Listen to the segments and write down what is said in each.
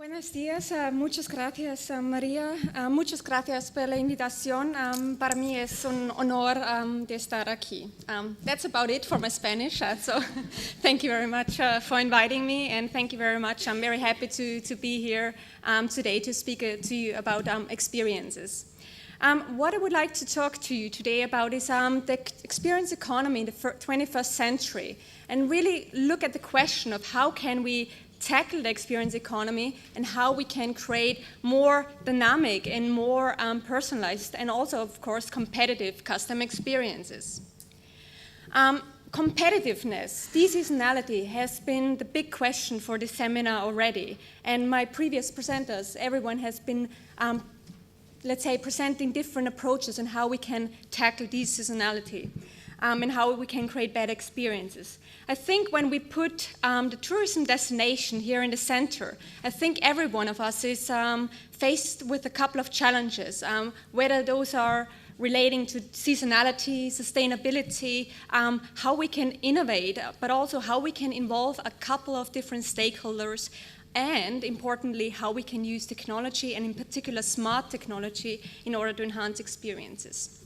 Buenos días, muchas gracias María, muchas gracias por la invitación. Para mí es un honor de estar aquí. That's about it for my Spanish, so thank you very much for inviting me, and thank you very much. I'm very happy to be here today to speak to you about experiences. What I would like to talk to you today about is the experience economy in the 21st century, and really look at the question of how can we tackle the experience economy and how we can create more dynamic and more personalized and also, of course, competitive custom experiences. Competitiveness, seasonality has been the big question for this seminar already, and my previous presenters, everyone has been let's say, presenting different approaches on how we can tackle this seasonality and how we can create better experiences. I think when we put the tourism destination here in the center, I think every one of us is faced with a couple of challenges, whether those are relating to seasonality, sustainability, how we can innovate, but also how we can involve a couple of different stakeholders, and importantly, how we can use technology, and in particular smart technology, in order to enhance experiences.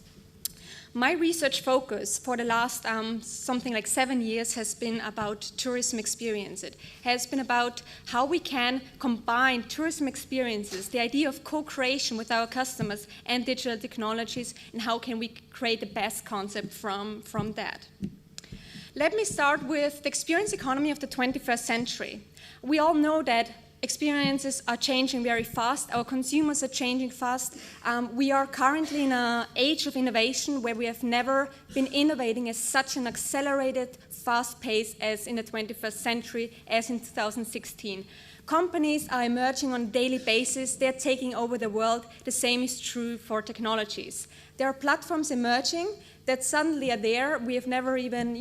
My research focus for the last something like 7 years has been about tourism experience. It has been about how we can combine tourism experiences, the idea of co-creation with our customers and digital technologies, and how can we create the best concept from that. Let me start with the experience economy of the 21st century. We all know that experiences are changing very fast. Our consumers are changing fast. We are currently in an age of innovation where we have never been innovating at such an accelerated, fast pace as in the 21st century, as in 2016. Companies are emerging on a daily basis. They're taking over the world. The same is true for technologies. There are platforms emerging that suddenly are there. We have never even,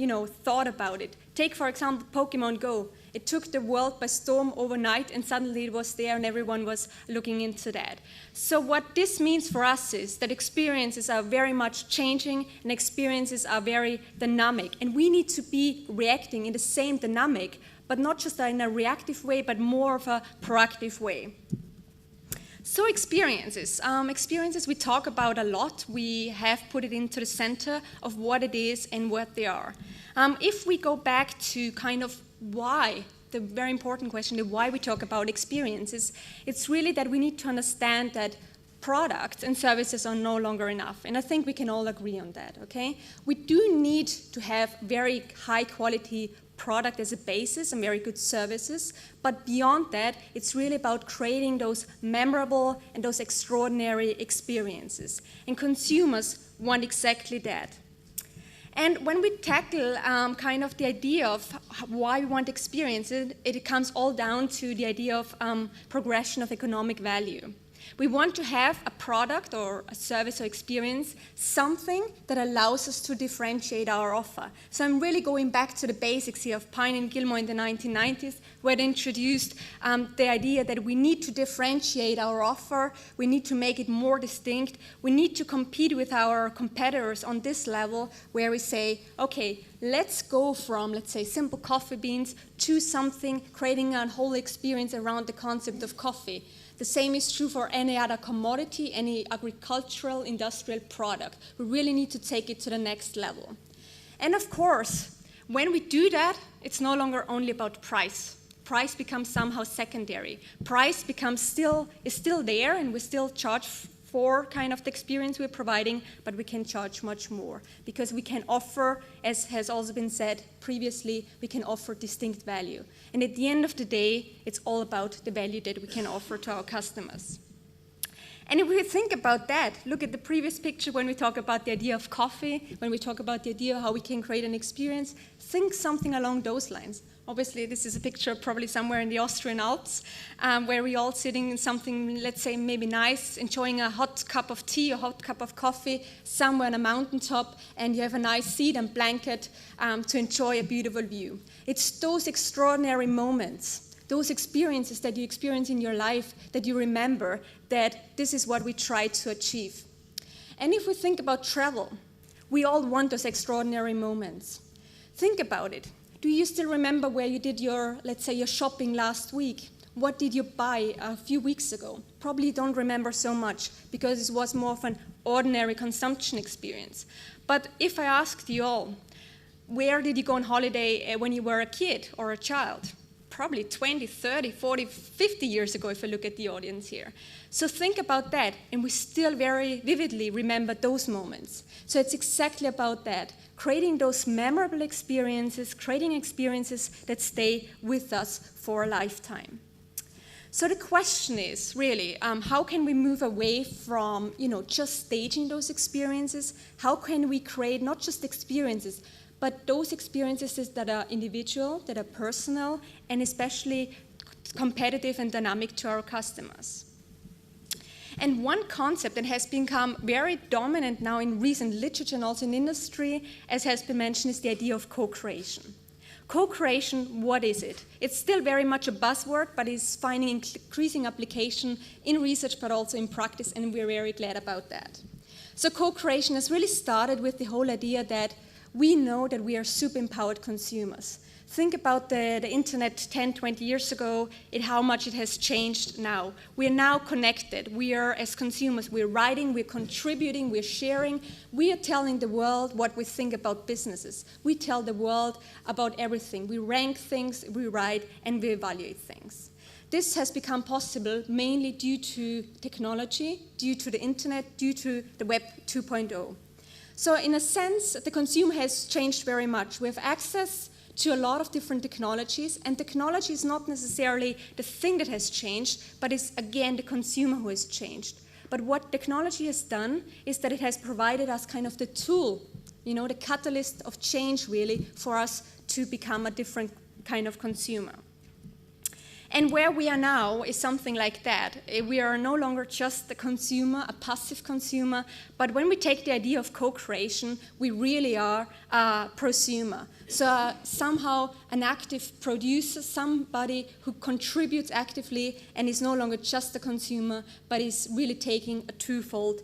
thought about it. Take, for example, Pokemon Go. It took the world by storm overnight, and suddenly it was there and everyone was looking into that. So what this means for us is that experiences are very much changing and experiences are very dynamic. And we need to be reacting in the same dynamic, but not just in a reactive way, but more of a proactive way. So experiences. Experiences we talk about a lot. We have put it into the center of what it is and what they are. If we go back to kind of why, the very important question, the why we talk about experiences, it's really that we need to understand that products and services are no longer enough. And I think we can all agree on that, okay? We do need to have very high quality product as a basis and very good services, but beyond that, it's really about creating those memorable and those extraordinary experiences. And consumers want exactly that. And when we tackle kind of the idea of why we want experiences, it comes all down to the idea of progression of economic value. We want to have a product or a service or experience, something that allows us to differentiate our offer. So I'm really going back to the basics here of Pine and Gilmore in the 1990s, where they introduced the idea that we need to differentiate our offer, we need to make it more distinct, we need to compete with our competitors on this level where we say, okay, let's go from, let's say, simple coffee beans to something, creating a whole experience around the concept of coffee. The same is true for any other commodity, any agricultural, industrial product. We really need to take it to the next level. And of course, when we do that, it's no longer only about price. Price becomes somehow secondary. Price is still there, and we still charge for kind of the experience we're providing, but we can charge much more because we can offer, as has also been said previously, we can offer distinct value. And at the end of the day, it's all about the value that we can offer to our customers. And if we think about that, look at the previous picture when we talk about the idea of coffee, when we talk about the idea of how we can create an experience, think something along those lines. Obviously, this is a picture probably somewhere in the Austrian Alps, where we're all sitting in something, let's say, maybe nice, enjoying a hot cup of tea or hot cup of coffee somewhere on a mountaintop, and you have a nice seat and blanket to enjoy a beautiful view. It's those extraordinary moments, those experiences that you experience in your life that you remember that this is what we try to achieve. And if we think about travel, we all want those extraordinary moments. Think about it. Do you still remember where you did your, let's say, your shopping last week? What did you buy a few weeks ago? Probably don't remember so much because it was more of an ordinary consumption experience. But if I asked you all, where did you go on holiday when you were a kid or a child? Probably 20, 30, 40, 50 years ago if I look at the audience here. So think about that, and we still very vividly remember those moments. So it's exactly about that, creating those memorable experiences, creating experiences that stay with us for a lifetime. So the question is really, how can we move away from, just staging those experiences? How can we create not just experiences, but those experiences that are individual, that are personal, and especially competitive and dynamic to our customers? And one concept that has become very dominant now in recent literature and also in industry, as has been mentioned, is the idea of co-creation. Co-creation, what is it? It's still very much a buzzword, but it's finding increasing application in research, but also in practice, and we're very glad about that. So co-creation has really started with the whole idea that we know that we are super empowered consumers. Think about the internet 10, 20 years ago, how much it has changed now. We are now connected. We are, as consumers, we're writing, we're contributing, we're sharing. We are telling the world what we think about businesses. We tell the world about everything. We rank things, we write, and we evaluate things. This has become possible mainly due to technology, due to the internet, due to the Web 2.0. So in a sense, the consumer has changed very much. We have access to a lot of different technologies, and technology is not necessarily the thing that has changed, but it's again the consumer who has changed. But what technology has done is that it has provided us kind of the tool, the catalyst of change really for us to become a different kind of consumer. And where we are now is something like that. We are no longer just a consumer, a passive consumer, but when we take the idea of co-creation, we really are a prosumer. So somehow an active producer, somebody who contributes actively and is no longer just a consumer, but is really taking a twofold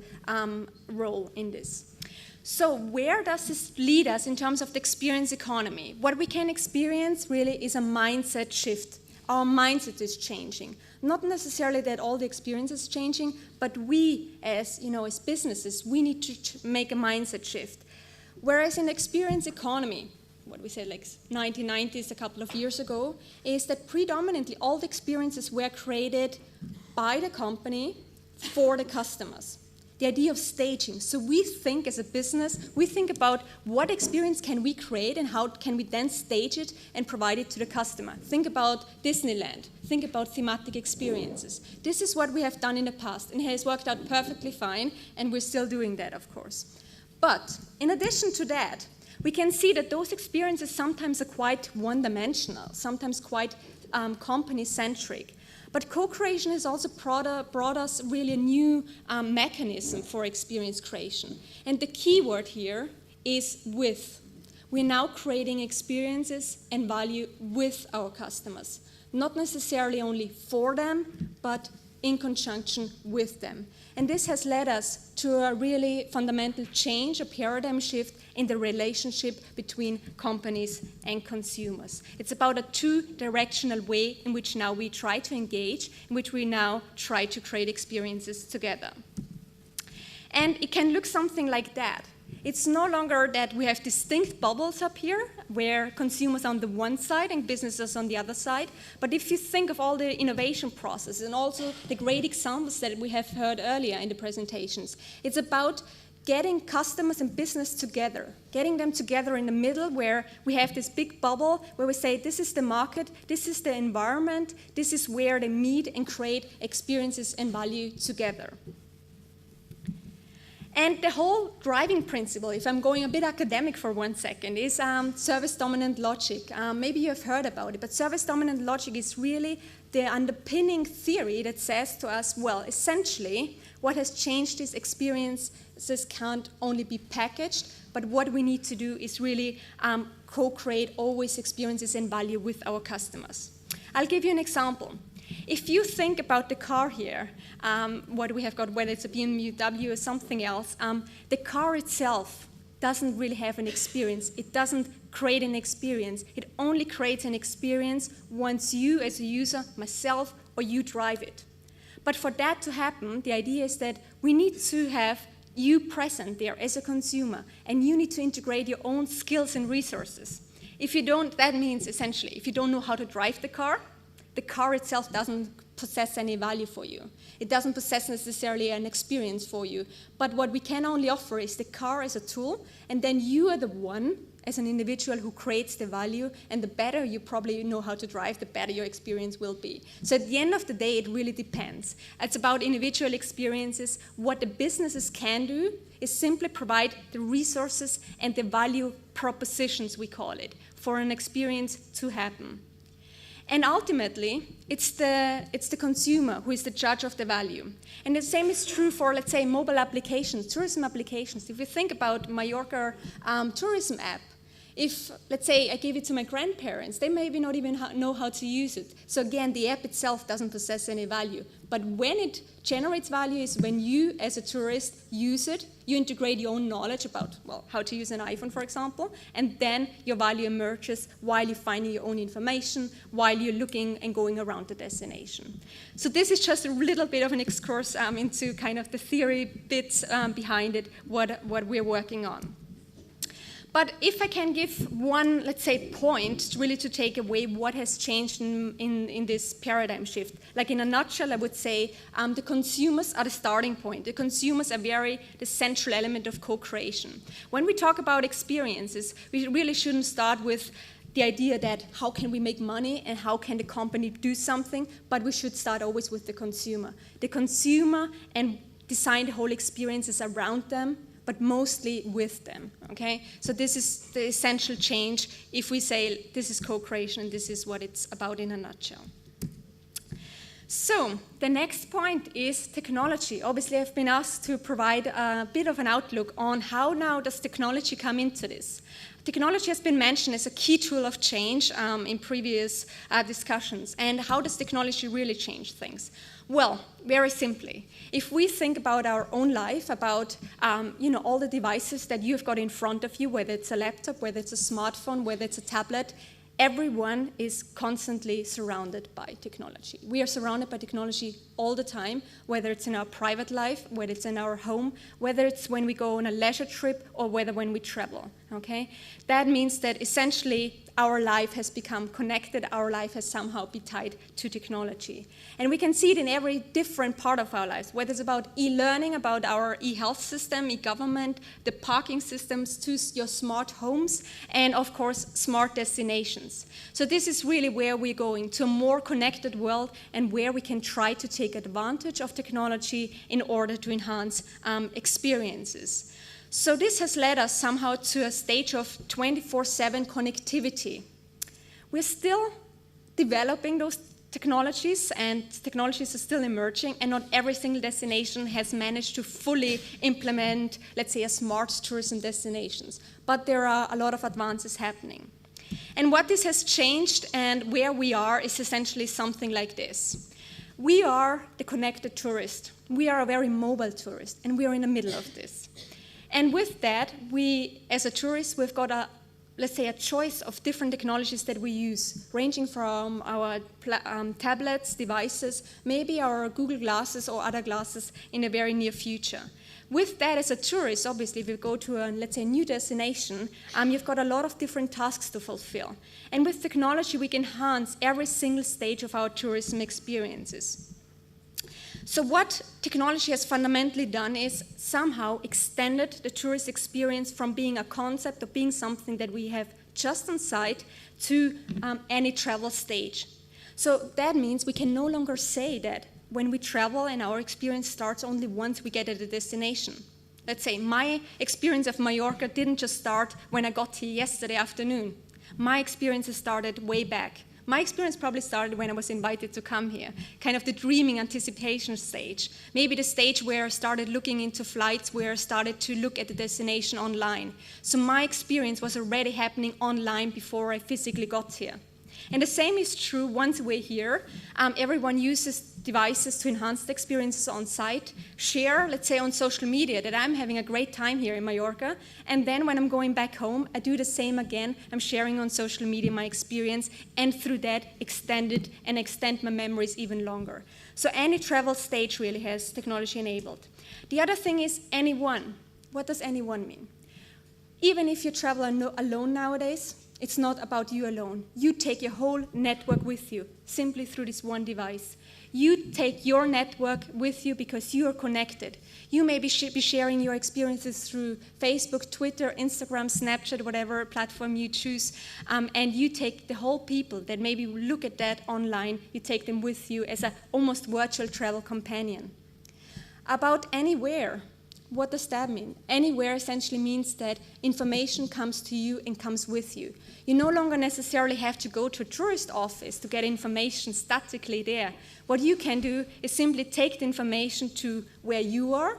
role in this. So where does this lead us in terms of the experience economy? What we can experience really is a mindset shift. Our mindset is changing. Not necessarily that all the experience is changing, but we, as businesses, we need to make a mindset shift. Whereas in experience economy, what we said like 1990s, a couple of years ago, is that predominantly all the experiences were created by the company for the customers. The idea of staging. So we think as a business, we think about what experience can we create and how can we then stage it and provide it to the customer. Think about Disneyland. Think about thematic experiences. This is what we have done in the past, and it has worked out perfectly fine, and we're still doing that, of course. But in addition to that, we can see that those experiences sometimes are quite one-dimensional, sometimes quite company-centric. But co-creation has also brought us really a new mechanism for experience creation. And the key word here is with. We're now creating experiences and value with our customers. Not necessarily only for them, but in conjunction with them. And this has led us to a really fundamental change, a paradigm shift in the relationship between companies and consumers. It's about a two-directional way in which now we try to engage, in which we now try to create experiences together. And it can look something like that. It's no longer that we have distinct bubbles up here, where consumers are on the one side and businesses on the other side. But if you think of all the innovation process and also the great examples that we have heard earlier in the presentations, it's about getting customers and business together, getting them together in the middle where we have this big bubble where we say this is the market, this is the environment, this is where they meet and create experiences and value together. And the whole driving principle, if I'm going a bit academic for 1 second, is service-dominant logic. Maybe you have heard about it, but service-dominant logic is really the underpinning theory that says to us, well, essentially, what has changed is experiences can't only be packaged, but what we need to do is really co-create always experiences and value with our customers. I'll give you an example. If you think about the car here, what we have got, whether it's a BMW or something else, the car itself doesn't really have an experience. It doesn't create an experience. It only creates an experience once you as a user, myself, or you drive it. But for that to happen, the idea is that we need to have you present there as a consumer, and you need to integrate your own skills and resources. If you don't, that means essentially, if you don't know how to drive the car itself doesn't possess any value for you. It doesn't possess necessarily an experience for you. But what we can only offer is the car as a tool, and then you are the one, as an individual, who creates the value, and the better you probably know how to drive, the better your experience will be. So at the end of the day, it really depends. It's about individual experiences. What the businesses can do is simply provide the resources and the value propositions, we call it, for an experience to happen. And ultimately, it's the consumer who is the judge of the value. And the same is true for, let's say, mobile applications, tourism applications. If you think about Mallorca tourism app, if, let's say, I give it to my grandparents, they maybe not even know how to use it. So again, the app itself doesn't possess any value. But when it generates value is when you, as a tourist, use it, you integrate your own knowledge about, well, how to use an iPhone, for example, and then your value emerges while you're finding your own information, while you're looking and going around the destination. So this is just a little bit of an excursus into kind of the theory bits behind it, what we're working on. But if I can give one, let's say, point really to take away what has changed in this paradigm shift, like in a nutshell, I would say the consumers are the starting point. The consumers are the central element of co-creation. When we talk about experiences, we really shouldn't start with the idea that how can we make money and how can the company do something, but we should start always with the consumer. The consumer, and design the whole experiences around them, but mostly with them, okay? So this is the essential change if we say this is co-creation and this is what it's about in a nutshell. So the next point is technology. Obviously, I've been asked to provide a bit of an outlook on how now does technology come into this. Technology has been mentioned as a key tool of change in previous discussions. And how does technology really change things? Well, very simply, if we think about our own life, about all the devices that you've got in front of you, whether it's a laptop, whether it's a smartphone, whether it's a tablet, everyone is constantly surrounded by technology. We are surrounded by technology all the time, whether it's in our private life, whether it's in our home, whether it's when we go on a leisure trip, or whether when we travel, okay? That means that essentially our life has become connected, our life has somehow been tied to technology. And we can see it in every different part of our lives, whether it's about e-learning, about our e-health system, e-government, the parking systems, to your smart homes, and of course, smart destinations. So this is really where we're going, to a more connected world and where we can try to take advantage of technology in order to enhance experiences. So this has led us somehow to a stage of 24/7 connectivity. We're still developing those technologies, and technologies are still emerging, and not every single destination has managed to fully implement, let's say, a smart tourism destinations. But there are a lot of advances happening. And what this has changed and where we are is essentially something like this. We are the connected tourist. We are a very mobile tourist, and we are in the middle of this. And with that, we, as a tourist, we've got let's say, a choice of different technologies that we use, ranging from our tablets, devices, maybe our Google Glasses or other glasses in the very near future. With that, as a tourist, obviously, if you go to a, let's say, new destination, you've got a lot of different tasks to fulfill. And with technology, we can enhance every single stage of our tourism experiences. So what technology has fundamentally done is somehow extended the tourist experience from being a concept or being something that we have just on site to any travel stage. So that means we can no longer say that when we travel and our experience starts only once we get at a destination. Let's say my experience of Mallorca didn't just start when I got here yesterday afternoon. My experience has started way back. My experience probably started when I was invited to come here, kind of the dreaming anticipation stage. Maybe the stage where I started looking into flights, where I started to look at the destination online. So my experience was already happening online before I physically got here. And the same is true once we're here. Everyone uses devices to enhance the experiences on site, share, let's say on social media, that I'm having a great time here in Mallorca, and then when I'm going back home, I do the same again. I'm sharing on social media my experience, and through that extend my memories even longer. So any travel stage really has technology enabled. The other thing is anyone. What does anyone mean? Even if you travel alone nowadays, it's not about you alone. You take your whole network with you, simply through this one device. You take your network with you because you are connected. You may be sharing your experiences through Facebook, Twitter, Instagram, Snapchat, whatever platform you choose, and you take the whole people that maybe look at that online, you take them with you as an almost virtual travel companion. About anywhere. What does that mean? Anywhere essentially means that information comes to you and comes with you. You no longer necessarily have to go to a tourist office to get information statically there. What you can do is simply take the information to where you are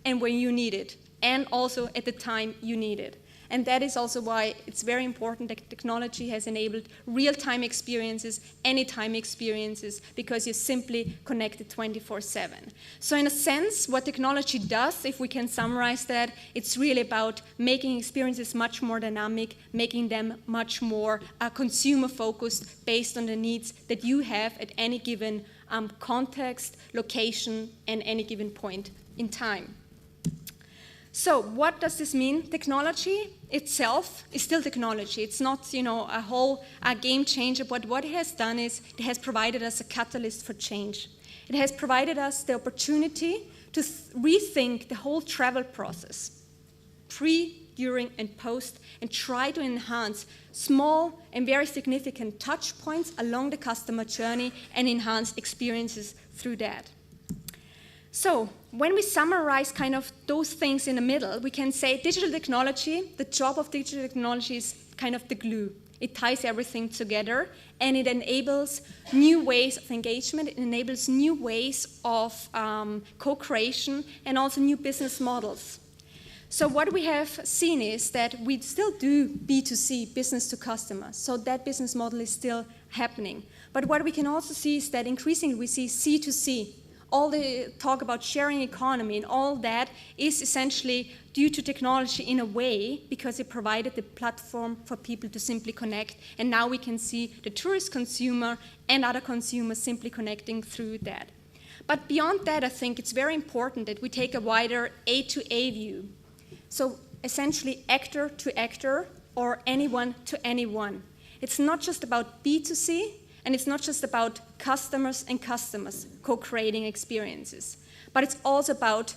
and where you need it, and also at the time you need it. And that is also why it's very important that technology has enabled real-time experiences, anytime experiences, because you're simply connected 24/7. So in a sense, what technology does, if we can summarize that, it's really about making experiences much more dynamic, making them much more consumer-focused based on the needs that you have at any given context, location, and any given point in time. So what does this mean? Technology itself is still technology. It's not, a whole game changer, but what it has done is it has provided us a catalyst for change. It has provided us the opportunity to rethink the whole travel process, pre, during, and post, and try to enhance small and very significant touch points along the customer journey and enhance experiences through that. So when we summarize kind of those things in the middle, we can say digital technology, the job of digital technology is kind of the glue. It ties everything together, and it enables new ways of engagement. It enables new ways of co-creation and also new business models. So what we have seen is that we still do B2C, business to customer. So that business model is still happening. But what we can also see is that increasingly we see C2C. All the talk about sharing economy and all that is essentially due to technology in a way because it provided the platform for people to simply connect. And now we can see the tourist consumer and other consumers simply connecting through that. But beyond that, I think it's very important that we take a wider A to A view. So essentially actor to actor or anyone to anyone. It's not just about B2C, and it's not just about customers and customers co-creating experiences, but it's also about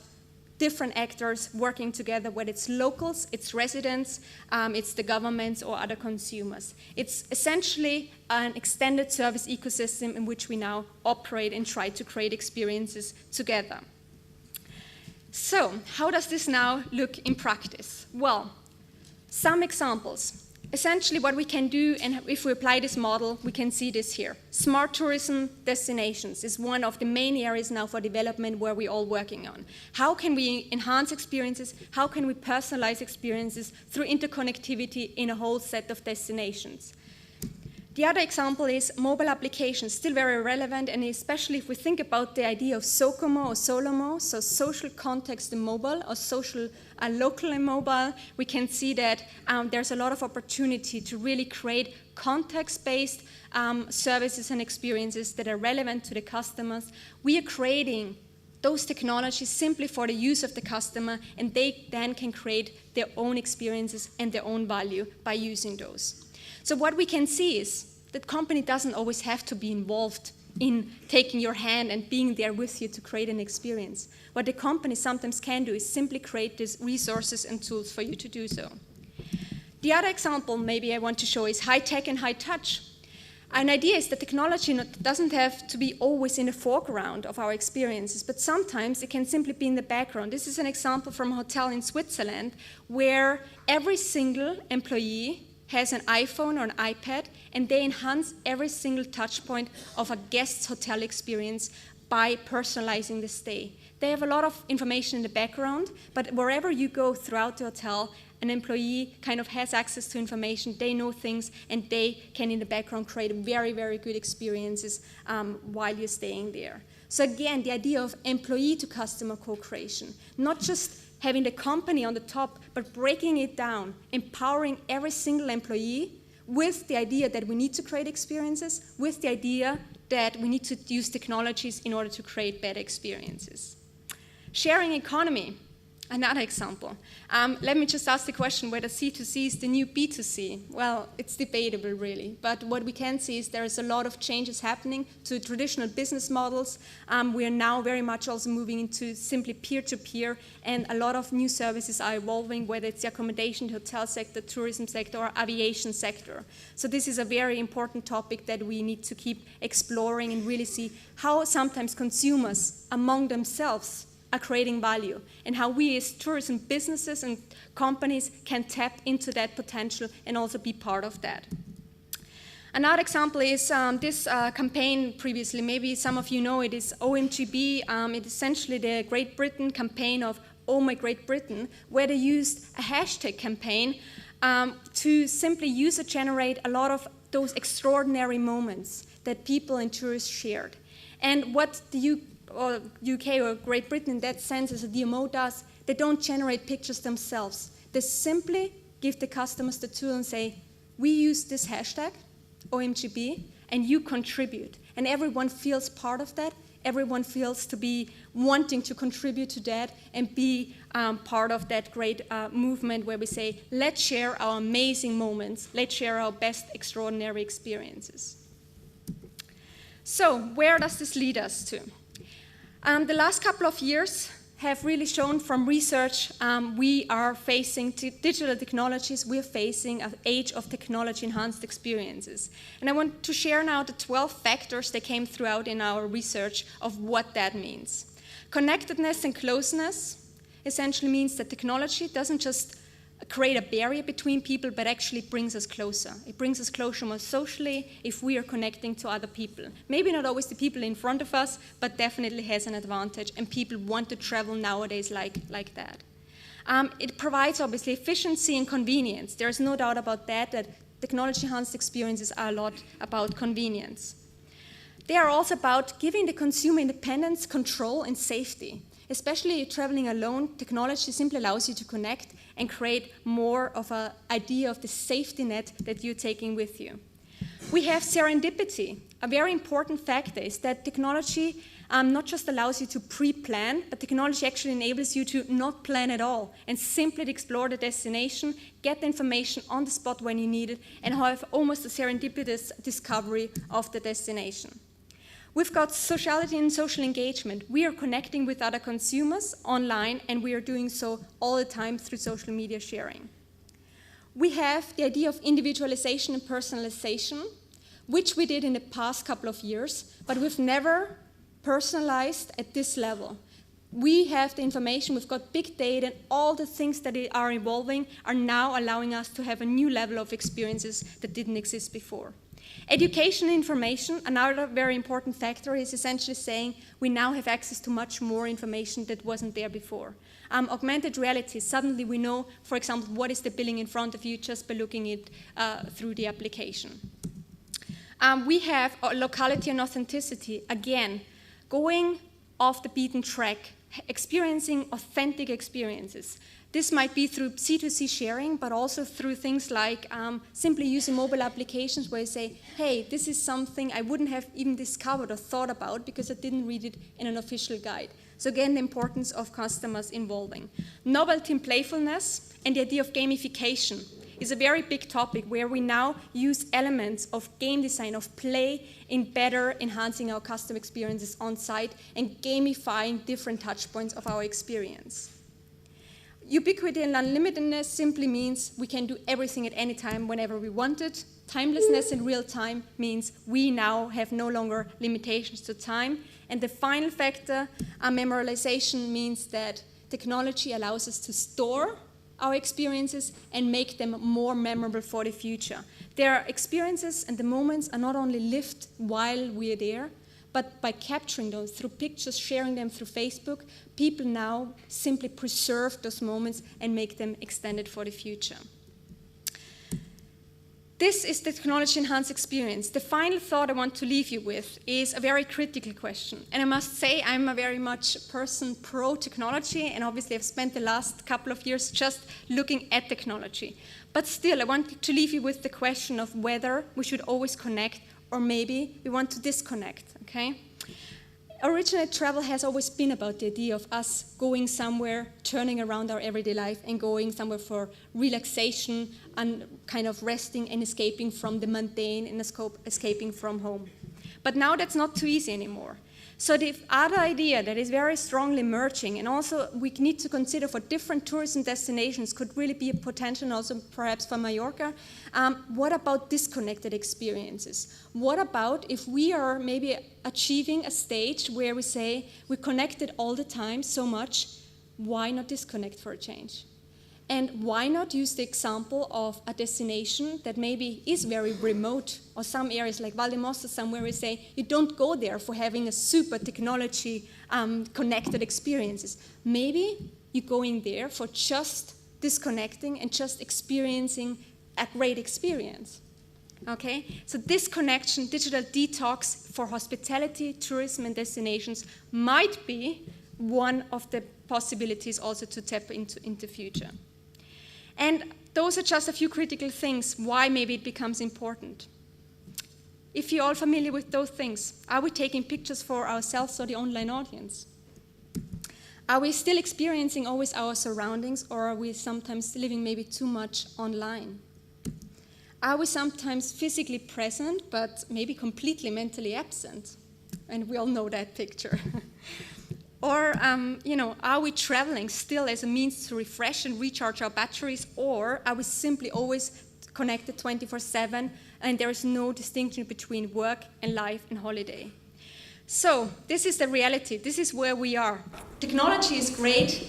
different actors working together, whether it's locals, it's residents, it's the governments or other consumers. It's essentially an extended service ecosystem in which we now operate and try to create experiences together. So, how does this now look in practice? Well, some examples. Essentially what we can do, and if we apply this model, we can see this here. Smart tourism destinations is one of the main areas now for development where we're all working on. How can we enhance experiences? How can we personalize experiences through interconnectivity in a whole set of destinations? The other example is mobile applications, still very relevant, and especially if we think about the idea of SOCOMO or SOLOMO, so social context in mobile or social local in mobile, we can see that there's a lot of opportunity to really create context-based services and experiences that are relevant to the customers. We are creating those technologies simply for the use of the customer, and they then can create their own experiences and their own value by using those. So what we can see is that company doesn't always have to be involved in taking your hand and being there with you to create an experience. What the company sometimes can do is simply create these resources and tools for you to do so. The other example maybe I want to show is high tech and high touch. An idea is that technology doesn't have to be always in the foreground of our experiences, but sometimes it can simply be in the background. This is an example from a hotel in Switzerland where every single employee has an iPhone or an iPad, and they enhance every single touch point of a guest's hotel experience by personalizing the stay. They have a lot of information in the background, but wherever you go throughout the hotel, an employee kind of has access to information, they know things, and they can in the background create very, very good experiences while you're staying there. So again, the idea of employee to customer co-creation, not just having the company on the top, but breaking it down, empowering every single employee with the idea that we need to create experiences, with the idea that we need to use technologies in order to create better experiences. Sharing economy, another example. Let me just ask the question whether C2C is the new B2C. Well, it's debatable really, but what we can see is there is a lot of changes happening to traditional business models. We are now very much also moving into simply peer-to-peer, and a lot of new services are evolving, whether it's the accommodation, hotel sector, tourism sector, or aviation sector. So this is a very important topic that we need to keep exploring and really see how sometimes consumers among themselves are creating value, and how we as tourism businesses and companies can tap into that potential and also be part of that. Another example is this campaign previously, maybe some of you know it, is OMGB. It's essentially the Great Britain campaign of Oh My Great Britain, where they used a hashtag campaign to simply user-generate a lot of those extraordinary moments that people and tourists shared. And what the UK or Great Britain in that sense, as a DMO does, they don't generate pictures themselves. They simply give the customers the tool and say, we use this hashtag, OMGB, and you contribute. And everyone feels part of that. Everyone feels to be wanting to contribute to that and be part of that great movement where we say, let's share our amazing moments. Let's share our best extraordinary experiences. So where does this lead us to? The last couple of years have really shown from research we are facing digital technologies, we are facing an age of technology-enhanced experiences. And I want to share now the 12 factors that came throughout in our research of what that means. Connectedness and closeness essentially means that technology doesn't just create a barrier between people, but actually brings us closer. It brings us closer more socially if we are connecting to other people. Maybe not always the people in front of us, but definitely has an advantage, and people want to travel nowadays like that. It provides obviously efficiency and convenience. There's no doubt about that technology-enhanced experiences are a lot about convenience. They are also about giving the consumer independence, control, and safety. Especially traveling alone, technology simply allows you to connect and create more of an idea of the safety net that you're taking with you. We have serendipity. A very important factor is that technology not just allows you to pre-plan, but technology actually enables you to not plan at all and simply explore the destination, get the information on the spot when you need it, and have almost a serendipitous discovery of the destination. We've got sociality and social engagement. We are connecting with other consumers online, and we are doing so all the time through social media sharing. We have the idea of individualization and personalization, which we did in the past couple of years, but we've never personalized at this level. We have the information, we've got big data, and all the things that are evolving are now allowing us to have a new level of experiences that didn't exist before. Education and information, another very important factor, is essentially saying we now have access to much more information that wasn't there before. Augmented reality, suddenly we know, for example, what is the billing in front of you just by looking it through the application. We have locality and authenticity, again, going off the beaten track, experiencing authentic experiences. This might be through C2C sharing, but also through things like simply using mobile applications where you say, hey, this is something I wouldn't have even discovered or thought about because I didn't read it in an official guide. So again, the importance of customers involving. Novelty and playfulness and the idea of gamification is a very big topic where we now use elements of game design, of play, in better enhancing our customer experiences on site and gamifying different touch points of our experience. Ubiquity and unlimitedness simply means we can do everything at any time whenever we want it. Timelessness in real time means we now have no longer limitations to time. And the final factor, memorialization, means that technology allows us to store our experiences and make them more memorable for the future. Their experiences and the moments are not only lived while we are there, But by capturing those through pictures, sharing them through Facebook, people now simply preserve those moments and make them extended for the future. This is the technology-enhanced experience. The final thought I want to leave you with is a very critical question. And I must say, I'm a very much person pro-technology, and obviously I've spent the last couple of years just looking at technology. But still, I want to leave you with the question of whether we should always connect or maybe we want to disconnect, okay? Originally, travel has always been about the idea of us going somewhere, turning around our everyday life and going somewhere for relaxation and kind of resting and escaping from the mundane and escaping from home. But now that's not too easy anymore. So the other idea that is very strongly emerging, and also we need to consider for different tourism destinations, could really be a potential also perhaps for Mallorca. What about disconnected experiences? What about if we are maybe achieving a stage where we say we're connected all the time so much, why not disconnect for a change? And why not use the example of a destination that maybe is very remote, or some areas like Valdemossa, somewhere we say you don't go there for having a super technology connected experiences. Maybe you're going there for just disconnecting and just experiencing a great experience. Okay, so this connection, digital detox for hospitality, tourism, and destinations might be one of the possibilities also to tap into future. And those are just a few critical things why maybe it becomes important. If you're all familiar with those things, are we taking pictures for ourselves or the online audience? Are we still experiencing always our surroundings, or are we sometimes living maybe too much online? Are we sometimes physically present but maybe completely mentally absent? And we all know that picture. Or, are we traveling still as a means to refresh and recharge our batteries, or are we simply always connected 24/7 and there is no distinction between work and life and holiday? So, this is the reality. This is where we are. Technology is great,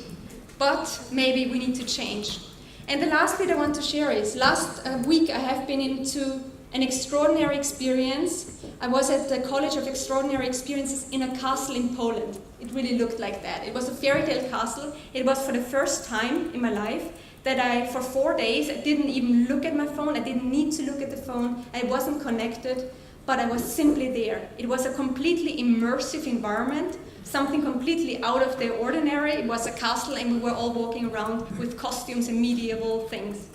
but maybe we need to change. And the last bit I want to share is, last week I have been into an extraordinary experience. I was at the College of Extraordinary Experiences in a castle in Poland. It really looked like that. It was a fairy tale castle. It was for the first time in my life that for 4 days, I didn't even look at my phone. I didn't need to look at the phone. I wasn't connected, but I was simply there. It was a completely immersive environment, something completely out of the ordinary. It was a castle, and we were all walking around with costumes and medieval things.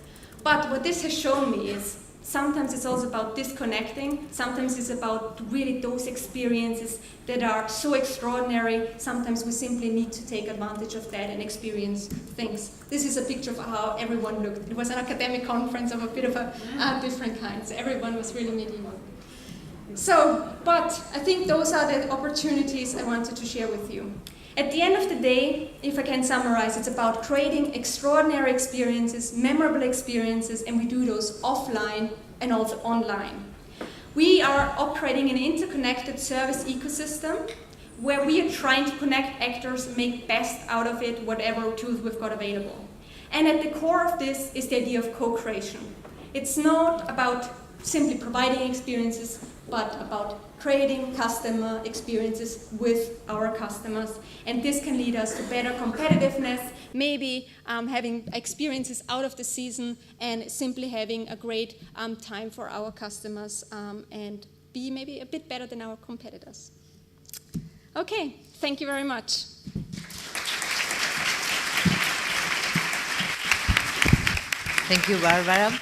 But what this has shown me is sometimes it's also about disconnecting. Sometimes it's about really those experiences that are so extraordinary. Sometimes we simply need to take advantage of that and experience things. This is a picture of how everyone looked. It was an academic conference of a bit of a different kind, so everyone was really medieval. So, but I think those are the opportunities I wanted to share with you. At the end of the day, if I can summarize, it's about creating extraordinary experiences, memorable experiences, and we do those offline and also online. We are operating an interconnected service ecosystem where we are trying to connect actors and make best out of it, whatever tools we've got available. And at the core of this is the idea of co-creation. It's not about simply providing experiences, but about creating customer experiences with our customers. And this can lead us to better competitiveness, maybe having experiences out of the season and simply having a great time for our customers and be maybe a bit better than our competitors. Okay, thank you very much. Thank you, Barbara.